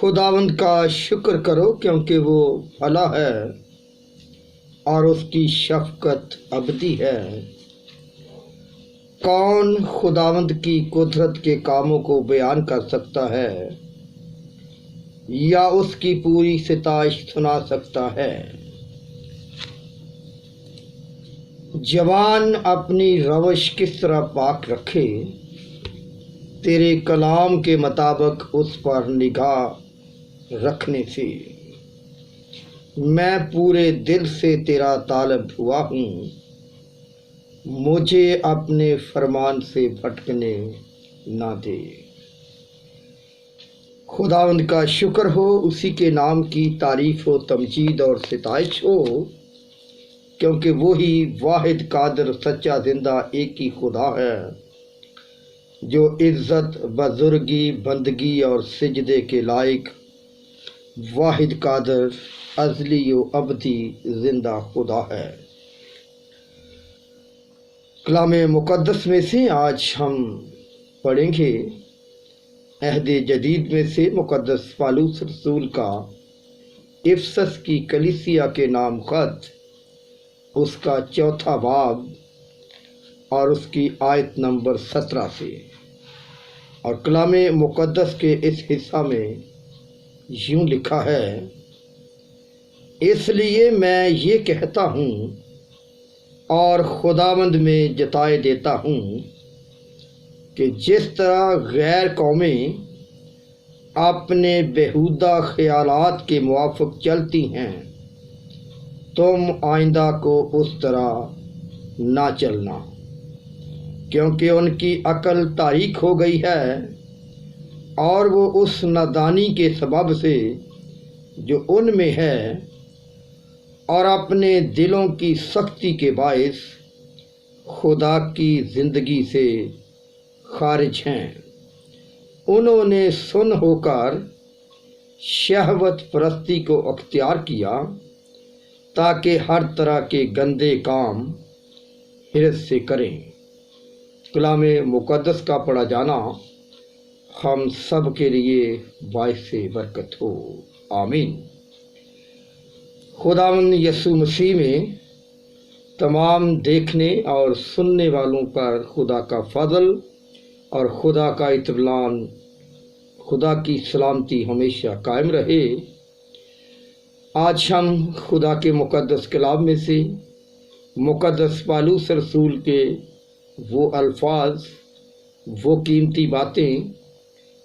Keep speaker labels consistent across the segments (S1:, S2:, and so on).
S1: خداوند کا شکر کرو کیونکہ وہ بھلا ہے اور اس کی شفقت ابدی ہے۔ کون خداوند کی قدرت کے کاموں کو بیان کر سکتا ہے یا اس کی پوری ستائش سنا سکتا ہے؟ جوان اپنی روش کس طرح پاک رکھے، تیرے کلام کے مطابق اس پر نگاہ رکھنے سے۔ میں پورے دل سے تیرا طالب ہوا ہوں، مجھے اپنے فرمان سے بھٹکنے نہ دے۔ خداوند کا شکر ہو، اسی کے نام کی تعریف و تمجید اور ستائش ہو، کیونکہ وہی واحد قادر سچا زندہ ایک ہی خدا ہے، جو عزت، بزرگی، بندگی اور سجدے کے لائق واحد قادر ازلی و ابدی زندہ خدا ہے۔ کلام مقدس میں سے آج ہم پڑھیں گے عہد جدید میں سے مقدس پالوس رسول کا افسس کی کلیسیا کے نام خط، اس کا 4 باب اور اس کی آیت نمبر 17 سے۔ اور کلام مقدس کے اس حصہ میں یوں لکھا ہے: اس لیے میں یہ کہتا ہوں اور خداوند میں جتائے دیتا ہوں کہ جس طرح غیر قومیں اپنے بیہودہ خیالات کے موافق چلتی ہیں، تم آئندہ کو اس طرح نہ چلنا، کیونکہ ان کی عقل تاریک ہو گئی ہے اور وہ اس نادانی کے سبب سے جو ان میں ہے اور اپنے دلوں کی سختی کے باعث خدا کی زندگی سے خارج ہیں۔ انہوں نے سن ہو کر شہوت پرستی کو اختیار کیا تاکہ ہر طرح کے گندے کام حرص سے کریں۔ کلام مقدس کا پڑھا جانا ہم سب کے لیے باعث برکت ہو، آمین۔ خداوند یسوع مسیح میں تمام دیکھنے اور سننے والوں پر خدا کا فضل اور خدا کا اطمینان، خدا کی سلامتی ہمیشہ قائم رہے۔ آج ہم خدا کے مقدس کلام میں سے مقدس پالوس رسول کے وہ الفاظ، وہ قیمتی باتیں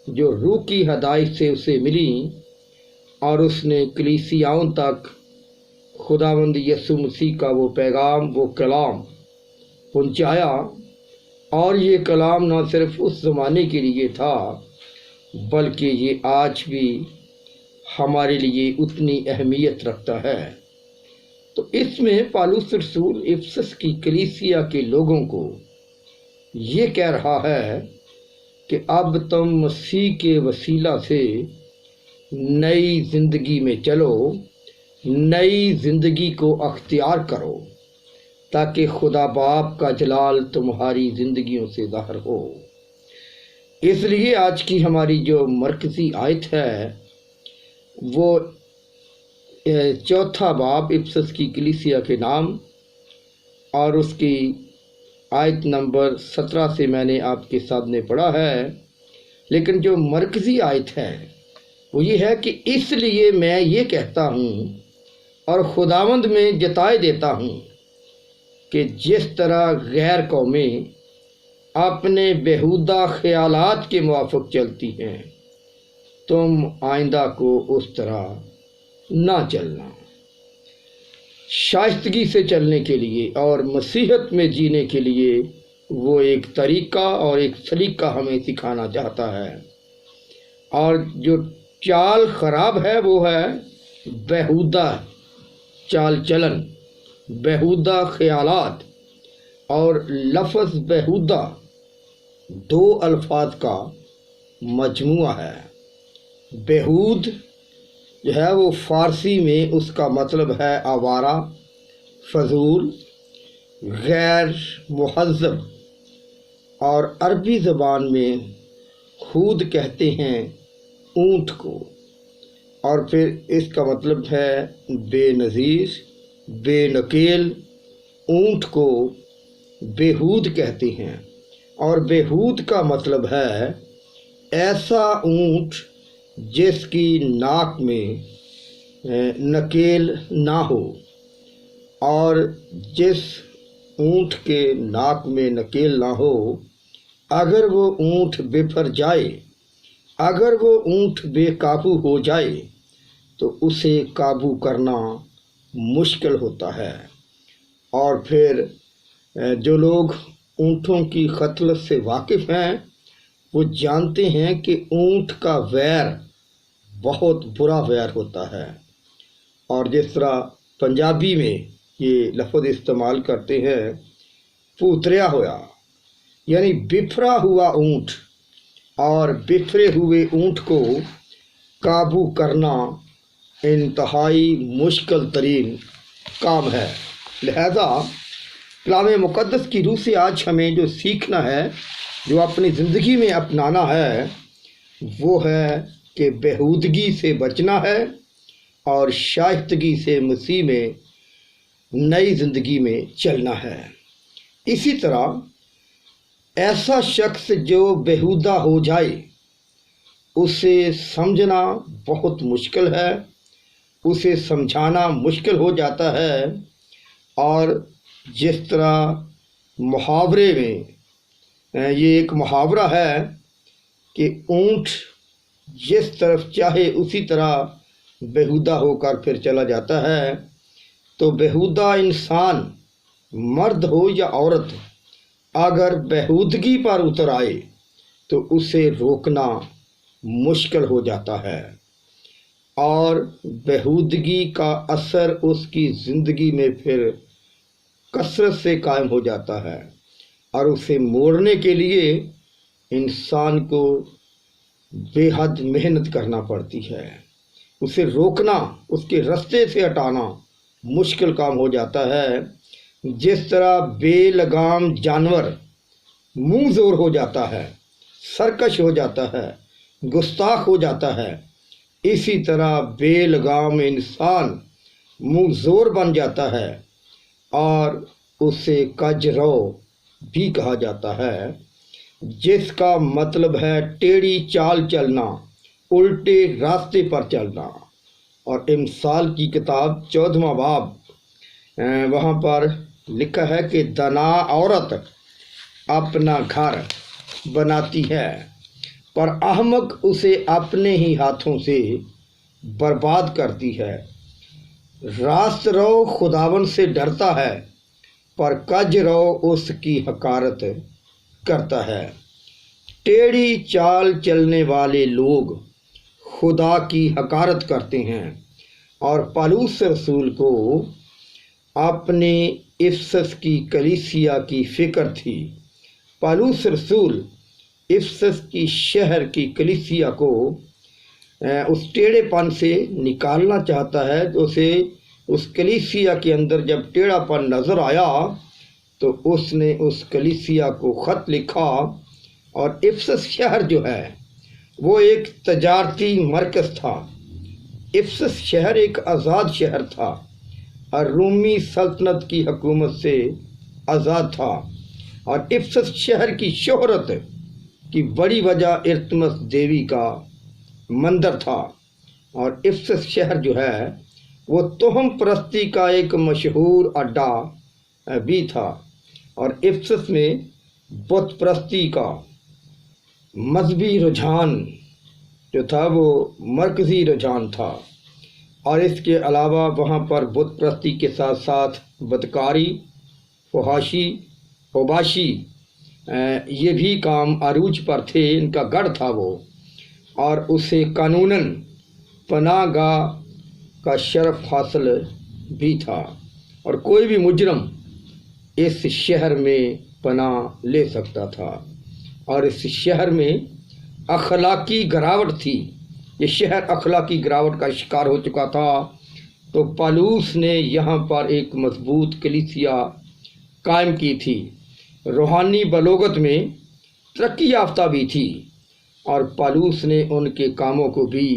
S1: جو روح کی ہدایت سے اسے ملیں اور اس نے کلیسیاؤں تک خداوند یسوع مسیح کا وہ پیغام، وہ کلام پہنچایا، اور یہ کلام نہ صرف اس زمانے کے لیے تھا بلکہ یہ آج بھی ہمارے لیے اتنی اہمیت رکھتا ہے۔ تو اس میں پالوس رسول افسس کی کلیسیا کے لوگوں کو یہ کہہ رہا ہے کہ اب تم مسیح کے وسیلہ سے نئی زندگی میں چلو، نئی زندگی کو اختیار کرو تاکہ خدا باپ کا جلال تمہاری زندگیوں سے ظاہر ہو۔ اس لیے آج کی ہماری جو مرکزی آیت ہے وہ 4 باب افسس کی کلیسیا کے نام اور اس کی آیت نمبر 17 سے میں نے آپ کے سامنے پڑھا ہے، لیکن جو مرکزی آیت ہے وہ یہ ہے کہ اس لیے میں یہ کہتا ہوں اور خداوند میں جتائے دیتا ہوں کہ جس طرح غیر قومیں اپنے بیہودہ خیالات کے موافق چلتی ہیں، تم آئندہ کو اس طرح نہ چلنا۔ شائستگی سے چلنے کے لیے اور مسیحت میں جینے کے لیے وہ ایک طریقہ اور ایک سلیقہ ہمیں سکھانا چاہتا ہے، اور جو چال خراب ہے وہ ہے بیہودہ چال چلن، بیہودہ خیالات۔ اور لفظ بیہودہ 2 الفاظ کا مجموعہ ہے۔ بیہود جو ہے وہ فارسی میں اس کا مطلب ہے آوارہ، فضول، غیر مہذب، اور عربی زبان میں خود کہتے ہیں اونٹ کو۔ اور پھر اس کا مطلب ہے بے نظیر، بے نکیل۔ اونٹ کو بیہود کہتے ہیں، اور بیہود کا مطلب ہے ایسا اونٹ جس کی ناک میں نکیل نہ ہو، اور جس اونٹ کے ناک میں نکیل نہ ہو، اگر وہ اونٹ بپھر جائے، اگر وہ اونٹ بے قابو ہو جائے تو اسے قابو کرنا مشکل ہوتا ہے۔ اور پھر جو لوگ اونٹوں کی خطلت سے واقف ہیں وہ جانتے ہیں کہ اونٹ کا ویر بہت برا ویر ہوتا ہے، اور جس طرح پنجابی میں یہ لفظ استعمال کرتے ہیں پوتریا ہوا، یعنی بفرا ہوا اونٹ، اور بفرے ہوئے اونٹ کو قابو کرنا انتہائی مشکل ترین کام ہے۔ لہذا کلام مقدس کی روح سے آج ہمیں جو سیکھنا ہے، جو اپنی زندگی میں اپنانا ہے، وہ ہے کہ بیہودگی سے بچنا ہے اور شائستگی سے مسیح میں نئی زندگی میں چلنا ہے۔ اسی طرح ایسا شخص جو بیہودہ ہو جائے اسے سمجھنا بہت مشکل ہے، اسے سمجھانا مشکل ہو جاتا ہے۔ اور جس طرح محاورے میں یہ ایک محاورہ ہے کہ اونٹ جس طرف چاہے اسی طرح بیہودہ ہو کر پھر چلا جاتا ہے، تو بیہودہ انسان مرد ہو یا عورت اگر بیہودگی پر اتر آئے تو اسے روکنا مشکل ہو جاتا ہے، اور بیہودگی کا اثر اس کی زندگی میں پھر کثرت سے قائم ہو جاتا ہے، اور اسے موڑنے کے لیے انسان کو بے حد محنت کرنا پڑتی ہے۔ اسے روکنا، اس کے رستے سے ہٹانا مشکل کام ہو جاتا ہے۔ جس طرح بے لگام جانور منہ زور ہو جاتا ہے، سرکش ہو جاتا ہے، گستاخ ہو جاتا ہے، اسی طرح بے لگام انسان منہ زور بن جاتا ہے، اور اسے کجرو بھی کہا جاتا ہے، جس کا مطلب ہے ٹیڑھی چال چلنا، الٹے راستے پر چلنا۔ اور امثال کی کتاب 14واں باب وہاں پر لکھا ہے کہ دنا عورت اپنا گھر بناتی ہے پر احمق اسے اپنے ہی ہاتھوں سے برباد کرتی ہے۔ راست رو خداوند سے ڈرتا ہے پر کج رو اس کی حقارت کرتا ہے۔ ٹیڑھی چال چلنے والے لوگ خدا کی حقارت کرتے ہیں، اور پالوس رسول کو اپنے افسس کی کلیسیا کی فکر تھی۔ پالوس رسول افسس کی شہر کی کلیسیا کو اس ٹیڑھے پن سے نکالنا چاہتا ہے۔ اسے اس کلیسیا کے اندر جب ٹیڑھا پن نظر آیا تو اس نے اس کلیسیا کو خط لکھا، اور افسس شہر جو ہے وہ ایک تجارتی مرکز تھا۔ افسس شہر ایک آزاد شہر تھا اور رومی سلطنت کی حکومت سے آزاد تھا، اور افسس شہر کی شہرت کی بڑی وجہ ارتمس دیوی کا مندر تھا، اور افسس شہر جو ہے وہ توہم پرستی کا ایک مشہور اڈا بھی تھا، اور افسس میں بت پرستی کا مذہبی رجحان جو تھا وہ مرکزی رجحان تھا، اور اس کے علاوہ وہاں پر بت پرستی کے ساتھ ساتھ بدکاری، فحاشی، اوباشی یہ بھی کام عروج پر تھے، ان کا گڑھ تھا وہ، اور اسے قانوناً پناہ گاہ کا شرف حاصل بھی تھا، اور کوئی بھی مجرم اس شہر میں پناہ لے سکتا تھا، اور اس شہر میں اخلاقی گراوٹ تھی۔ یہ شہر اخلاقی گراوٹ کا شکار ہو چکا تھا، تو پالوس نے یہاں پر ایک مضبوط کلیسیا قائم کی تھی، روحانی بلوغت میں ترقی یافتہ بھی تھی، اور پالوس نے ان کے کاموں کو بھی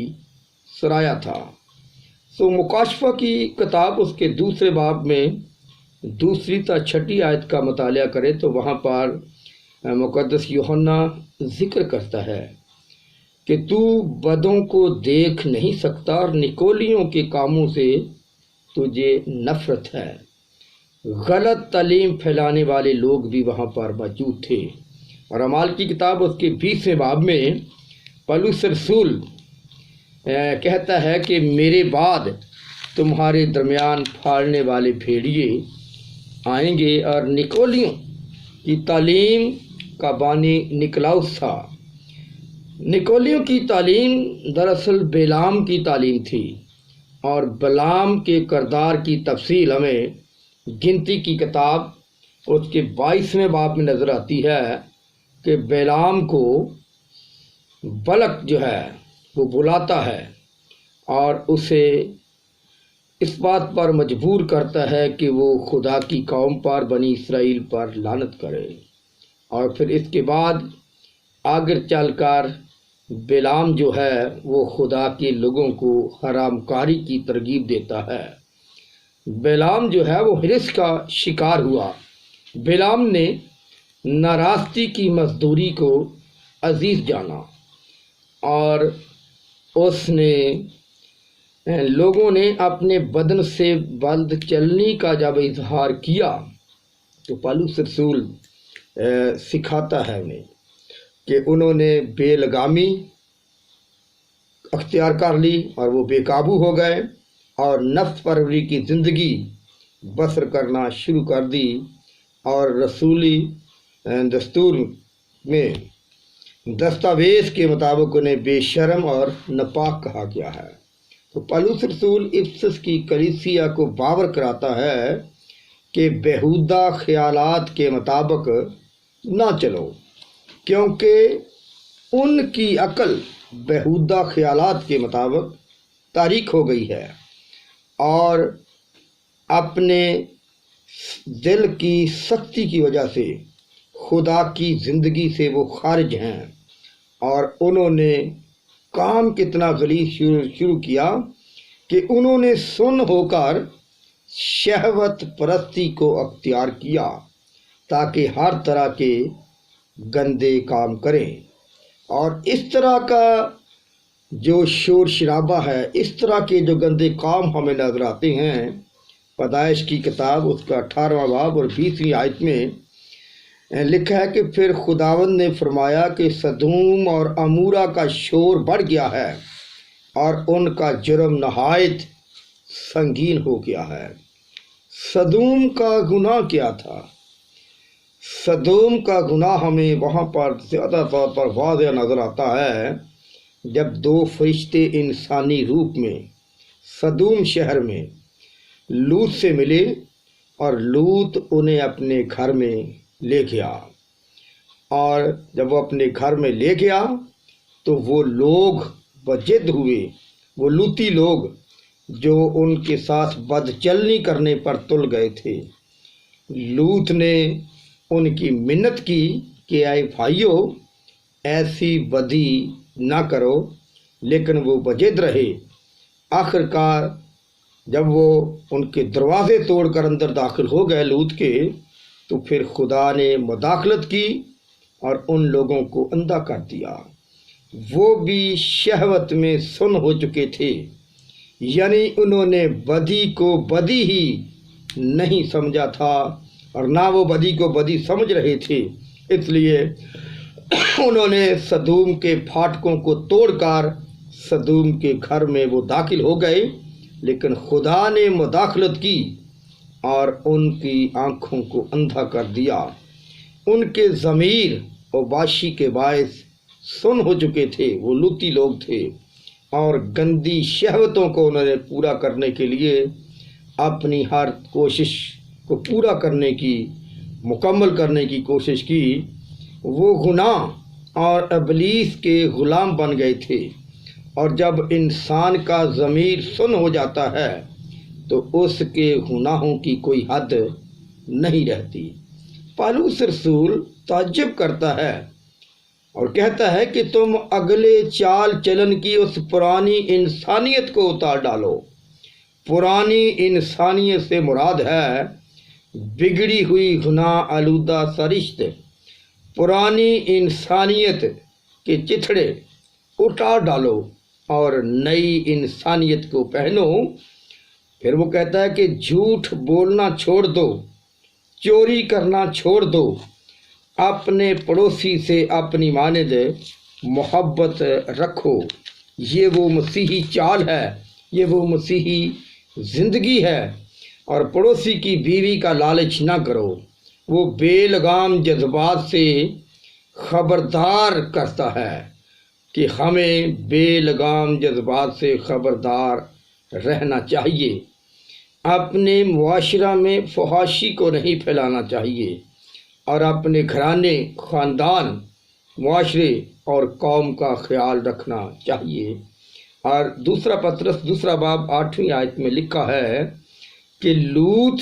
S1: سرایا تھا۔ سو مکاشفہ کی کتاب اس کے دوسرے باب میں 2 تا 6 آیت کا مطالعہ کرے تو وہاں پر مقدس یوحنا ذکر کرتا ہے کہ تو بدوں کو دیکھ نہیں سکتا اور نکولیوں کے کاموں سے تجھے نفرت ہے۔ غلط تعلیم پھیلانے والے لوگ بھی وہاں پر موجود تھے۔ اور اعمال کی کتاب اس کے 20ویں باب میں پولس رسول کہتا ہے کہ میرے بعد تمہارے درمیان پھاڑنے والے بھیڑیے آئیں گے، اور نکولیوں کی تعلیم کا بانی نکلاؤس تھا۔ نکولیوں کی تعلیم دراصل بلعام کی تعلیم تھی، اور بلعام کے کردار کی تفصیل ہمیں گنتی کی کتاب اس کے 22ویں باب میں نظر آتی ہے کہ بلعام کو بلک جو ہے وہ بلاتا ہے اور اسے اس بات پر مجبور کرتا ہے کہ وہ خدا کی قوم پر، بنی اسرائیل پر لعنت کرے، اور پھر اس کے بعد آگے چل کر بلعام جو ہے وہ خدا کے لوگوں کو حرام کاری کی ترغیب دیتا ہے۔ بلعام جو ہے وہ حرص کا شکار ہوا۔ بلعام نے ناراستی کی مزدوری کو عزیز جانا، اور اس نے لوگوں نے اپنے بدن سے بلد چلنے کا جب اظہار کیا تو پولس رسول سکھاتا ہے انہیں کہ انہوں نے بے لگامی اختیار کر لی اور وہ بے قابو ہو گئے اور نفس پروری کی زندگی بسر کرنا شروع کر دی، اور رسولی دستور میں دستاویز کے مطابق انہیں بے شرم اور ناپاک کہا گیا ہے۔ تو پولس رسول افسس کی کلیسیا کو باور کراتا ہے کہ بیہودہ خیالات کے مطابق نہ چلو، کیونکہ ان کی عقل بیہودہ خیالات کے مطابق تاریک ہو گئی ہے، اور اپنے دل کی سختی کی وجہ سے خدا کی زندگی سے وہ خارج ہیں، اور انہوں نے کام کتنا غلیظ شروع کیا کہ انہوں نے سن ہو کر شہوت پرستی کو اختیار کیا تاکہ ہر طرح کے گندے کام کریں، اور اس طرح کا جو شور شرابہ ہے، اس طرح کے جو گندے کام ہمیں نظر آتے ہیں۔ پیدائش کی کتاب اس کا 18واں باب اور 20ویں آیت میں لکھا ہے کہ پھر خداوند نے فرمایا کہ سدوم اور عمورہ کا شور بڑھ گیا ہے اور ان کا جرم نہایت سنگین ہو گیا ہے۔ سدوم کا گناہ کیا تھا؟ سدوم کا گناہ ہمیں وہاں پر زیادہ طور پر واضح نظر آتا ہے جب 2 فرشتے انسانی روپ میں سدوم شہر میں لوط سے ملے، اور لوط انہیں اپنے گھر میں لے گیا، اور جب وہ اپنے گھر میں لے گیا تو وہ لوگ بجد ہوئے، وہ لوطی لوگ جو ان کے ساتھ بد چلنی کرنے پر تل گئے تھے۔ لوط نے ان کی منت کی کہ اے بھائیو ایسی بدی نہ کرو، لیکن وہ بجد رہے۔ آخر کار جب وہ ان کے دروازے توڑ کر اندر داخل ہو گئے لوط کے، تو پھر خدا نے مداخلت کی اور ان لوگوں کو اندھا کر دیا۔ وہ بھی شہوت میں سن ہو چکے تھے، یعنی انہوں نے بدی کو بدی ہی نہیں سمجھا تھا، اور نہ وہ بدی کو بدی سمجھ رہے تھے، اس لیے انہوں نے سدوم کے پھاٹکوں کو توڑ کر سدوم کے گھر میں وہ داخل ہو گئے، لیکن خدا نے مداخلت کی اور ان کی آنکھوں کو اندھا کر دیا۔ ان کے ضمیر و باشی کے باعث سن ہو چکے تھے، وہ لوطی لوگ تھے، اور گندی شہوتوں کو انہوں نے پورا کرنے کے لیے اپنی ہر کوشش کو پورا کرنے کی، مکمل کرنے کی کوشش کی۔ وہ گناہ اور ابلیس کے غلام بن گئے تھے، اور جب انسان کا ضمیر سن ہو جاتا ہے تو اس کے گناہوں کی کوئی حد نہیں رہتی۔ پولس رسول تعجب کرتا ہے اور کہتا ہے کہ تم اگلے چال چلن کی اس پرانی انسانیت کو اتار ڈالو۔ پرانی انسانیت سے مراد ہے بگڑی ہوئی گناہ آلودہ سرشت۔ پرانی انسانیت کے چتھڑے اتار ڈالو اور نئی انسانیت کو پہنو۔ پھر وہ کہتا ہے کہ جھوٹ بولنا چھوڑ دو، چوری کرنا چھوڑ دو، اپنے پڑوسی سے اپنی مانند محبت رکھو۔ یہ وہ مسیحی چال ہے، یہ وہ مسیحی زندگی ہے۔ اور پڑوسی کی بیوی کا لالچ نہ کرو۔ وہ بے لگام جذبات سے خبردار کرتا ہے کہ ہمیں بے لگام جذبات سے خبردار رہنا چاہیے۔ اپنے معاشرہ میں فحاشی کو نہیں پھیلانا چاہیے اور اپنے گھرانے، خاندان، معاشرے اور قوم کا خیال رکھنا چاہیے۔ اور دوسرا پطرس دوسرا باب 8ویں آیت میں لکھا ہے کہ لوط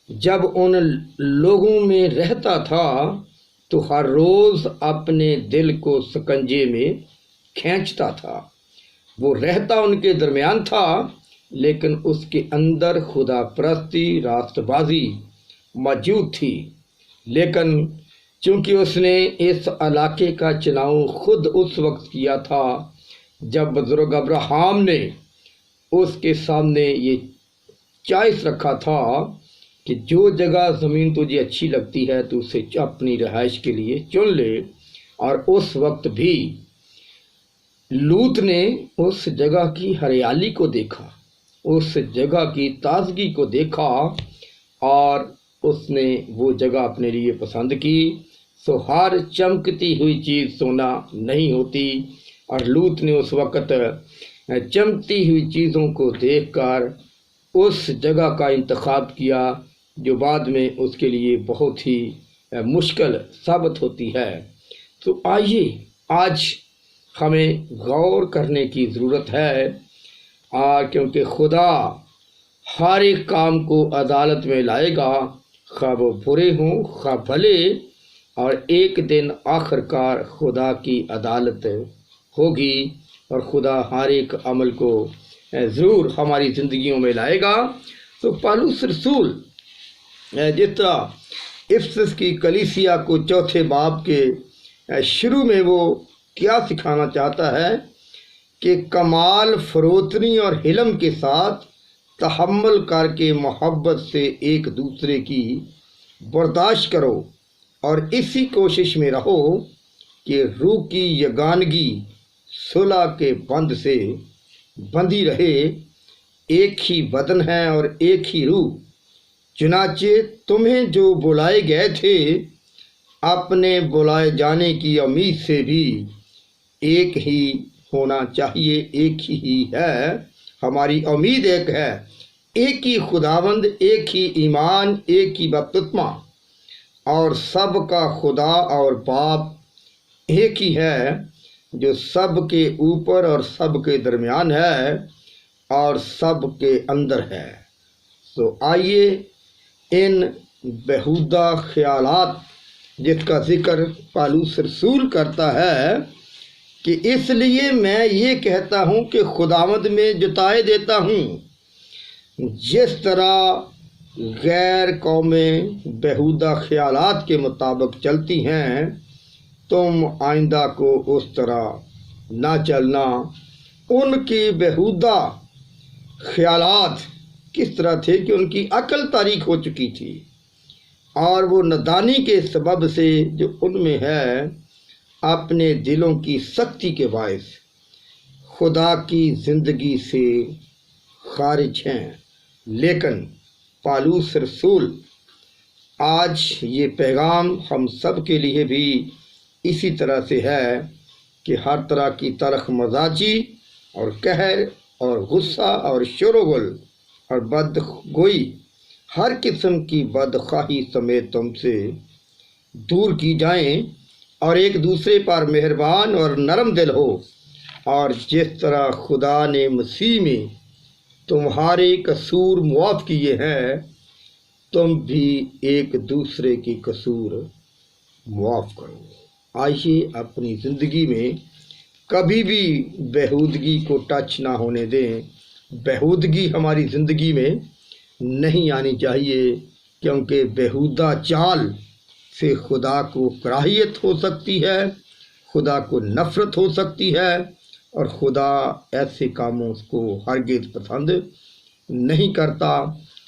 S1: جب ان لوگوں میں رہتا تھا تو ہر روز اپنے دل کو سکنجے میں کھینچتا تھا۔ وہ رہتا ان کے درمیان تھا لیکن اس کے اندر خدا پرستی، راست بازی موجود تھی۔ لیکن چونکہ اس نے اس علاقے کا چناؤ خود اس وقت کیا تھا جب بزرگ ابراہیم نے اس کے سامنے یہ چوائس رکھا تھا کہ جو جگہ زمین تجھے اچھی لگتی ہے تو اسے اپنی رہائش کے لیے چن لے، اور اس وقت بھی لوط نے اس جگہ کی ہریالی کو دیکھا، اس جگہ کی تازگی کو دیکھا اور اس نے وہ جگہ اپنے لیے پسند کی۔ سو ہر چمکتی ہوئی چیز سونا نہیں ہوتی، اور لوط نے اس وقت چمکتی ہوئی چیزوں کو دیکھ کر اس جگہ کا انتخاب کیا جو بعد میں اس کے لیے بہت ہی مشکل ثابت ہوتی ہے۔ تو آئیے آج ہمیں غور کرنے کی ضرورت ہے، کیونکہ خدا ہر ایک کام کو عدالت میں لائے گا، خواہ وہ برے ہوں خواہ بھلے، اور ایک دن آخر کار خدا کی عدالت ہوگی اور خدا ہر ایک عمل کو ضرور ہماری زندگیوں میں لائے گا۔ تو پالوس رسول جس طرح افسس کی کلیسیا کو چوتھے باب کے شروع میں وہ کیا سکھانا چاہتا ہے کہ کمال فروتنی اور حلم کے ساتھ تحمل کر کے محبت سے ایک دوسرے کی برداشت کرو اور اسی کوشش میں رہو کہ روح کی یگانگی صلح کے بند سے بندھی رہے۔ ایک ہی بدن ہے اور ایک ہی روح، چنانچہ تمہیں جو بلائے گئے تھے اپنے بلائے جانے کی امید سے بھی ایک ہی ہونا چاہیے۔ ایک ہی ہے، ہماری امید ایک ہے، ایک ہی خداوند، ایک ہی ایمان، ایک ہی بپتسمہ، اور سب کا خدا اور باپ ایک ہی ہے جو سب کے اوپر اور سب کے درمیان ہے اور سب کے اندر ہے۔ تو آئیے ان بیہودہ خیالات جس کا ذکر پالوس رسول کرتا ہے کہ اس لیے میں یہ کہتا ہوں کہ خداوند میں جتائے دیتا ہوں، جس طرح غیر قومیں بیہودہ خیالات کے مطابق چلتی ہیں تم آئندہ کو اس طرح نہ چلنا۔ ان کی بیہودہ خیالات کس طرح تھے کہ ان کی عقل تاریک ہو چکی تھی، اور وہ نادانی کے سبب سے جو ان میں ہے اپنے دلوں کی سختی کے باعث خدا کی زندگی سے خارج ہیں۔ لیکن پالوس رسول آج یہ پیغام ہم سب کے لیے بھی اسی طرح سے ہے کہ ہر طرح کی تلخ مزاجی اور قہر اور غصہ اور شور و غل اور بدگوئی، ہر قسم کی بدخواہی سمیت تم سے دور کی جائیں، اور ایک دوسرے پر مہربان اور نرم دل ہو، اور جس طرح خدا نے مسیح میں تمہارے قصور معاف کیے ہیں تم بھی ایک دوسرے کی قصور معاف کرو۔ آئیے اپنی زندگی میں کبھی بھی بےہودگی کو ٹچ نہ ہونے دیں. بےہودگی ہماری زندگی میں نہیں آنی چاہیے، کیونکہ بےہودہ چال سے خدا کو کراہیت ہو سکتی ہے، خدا کو نفرت ہو سکتی ہے، اور خدا ایسے کاموں کو ہرگز پسند نہیں کرتا.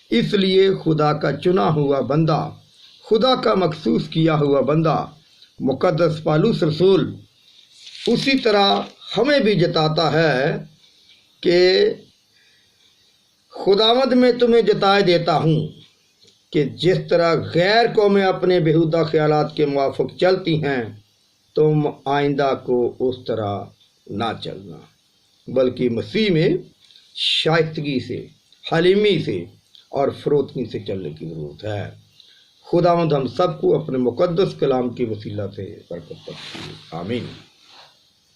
S1: اس لیے خدا کا چنا ہوا بندہ، خدا کا مخصوص کیا ہوا بندہ مقدس پالوس رسول اسی طرح ہمیں بھی جتاتا ہے کہ خداوند میں تمہیں جتائے دیتا ہوں کہ جس طرح غیر قومیں اپنے بیہودہ خیالات کے موافق چلتی ہیں، تم آئندہ کو اس طرح نہ چلنا، بلکہ مسیح میں شائستگی سے، حلیمی سے اور فروتنی سے چلنے کی ضرورت ہے. خداوند ہم سب کو اپنے مقدس کلام کے وسیلہ سے برکت بخشے. آمین.